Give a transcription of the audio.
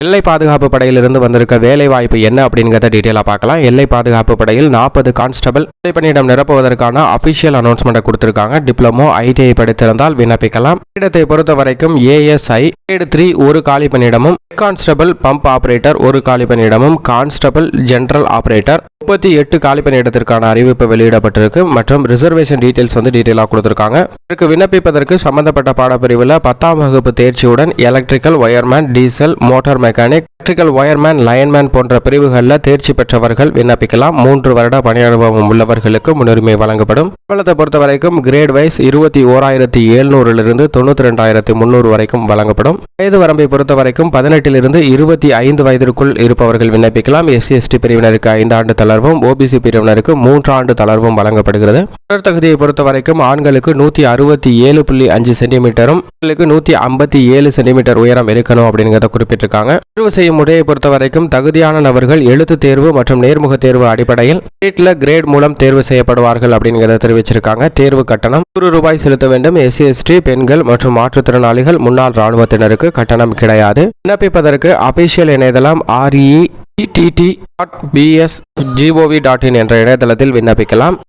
எல்லை பாதுகாப்பு படையிலிருந்து வந்திருக்க வேலை வாய்ப்பு என்ன அப்படிங்கிறத டீட்டெயிலாக பார்க்கலாம். எல்லை பாதுகாப்பு படையில் 40 கான்ஸ்டபிள் பணியிடம் நிரப்புவதற்கான அபிஷியல் அனௌன்ஸ்மெண்ட் கொடுத்திருக்காங்க. டிப்ளமோ ஐடிஐ படித்திருந்தால் விண்ணப்பிக்கலாம். இடத்தை பொறுத்த வரைக்கும் ஏஎஸ்ஐ கிரேட் 3 ஒரு காலி பணியிடமும், கான்ஸ்டபிள் பம்ப் ஆபரேட்டர் ஒரு காலி பணியிடமும், கான்ஸ்டபிள் ஜெனரல் ஆபரேட்டர் 38 காலி பணியிடத்திற்கான அறிவிப்பு வெளியிடப்பட்டிருக்கு. மற்றும் ரிசர்வேஷன் டீடைல்ஸ் டீட்டெயிலாக கொடுத்திருக்காங்க. இதற்கு விண்ணப்பிப்பதற்கு சம்பந்தப்பட்ட பாடப்பிரிவில் 10ஆம் வகுப்பு தேர்ச்சியுடன் electrical wireman, diesel, motor mechanic, electrical wireman, lineman போன்ற பிரிவுகளில் தேர்ச்சி பெற்றவர்கள் விண்ணப்பிக்கலாம். 3 வருட பணி அனுபவம் உள்ளவர்களுக்கு முன்னுரிமை வழங்கப்படும். சம்பளத்தை பொறுத்த வரைக்கும் கிரேட் வைஸ் 21,700 92,300 வரைக்கும் வழங்கப்படும். வயது வரம்பை பொறுத்த வரைக்கும் 18 25 வயதிற்குள் இருப்பவர்கள் விண்ணப்பிக்கலாம். SC/ST பிரிவினருக்கு 5 ஆண்டு தளர்வும், OBC பிரிவினருக்கு 3 ஆண்டு தளர்வும் வழங்கப்படுகிறது. உடல் தகுதியை பொறுத்த வரைக்கும் ஆண்களுக்கு 167.5 சென்டிமீட்டரும், பெண்களுக்கு 157 சென்டிமீட்டர் உயரம் இருக்கணும் அப்படிங்கிறத குறிப்பிட்டிருக்காங்க. தேர்வு செய்யும் முறையை பொறுத்த வரைக்கும் தகுதியான நபர்கள் எழுத்து தேர்வு மற்றும் நேர்முக தேர்வு அடிப்படையில் கிரேட் மூலம் தேர்வு செய்யப்படுவார்கள் அப்படிங்கிறத தெரிவிச்சிருக்காங்க. தேர்வு கட்டணம் ₹100 செலுத்த வேண்டும். SC/ST பெண்கள் மற்றும் மாற்றுத்திறனாளிகள், முன்னாள் ராணுவத்தினருக்கு கட்டணம் கிடையாது. விண்ணப்பிப்பதற்கு அபிஷியல் இணையதளம் RETT.bs.gov.in என்ற இணையதளத்தில் விண்ணப்பிக்கலாம்.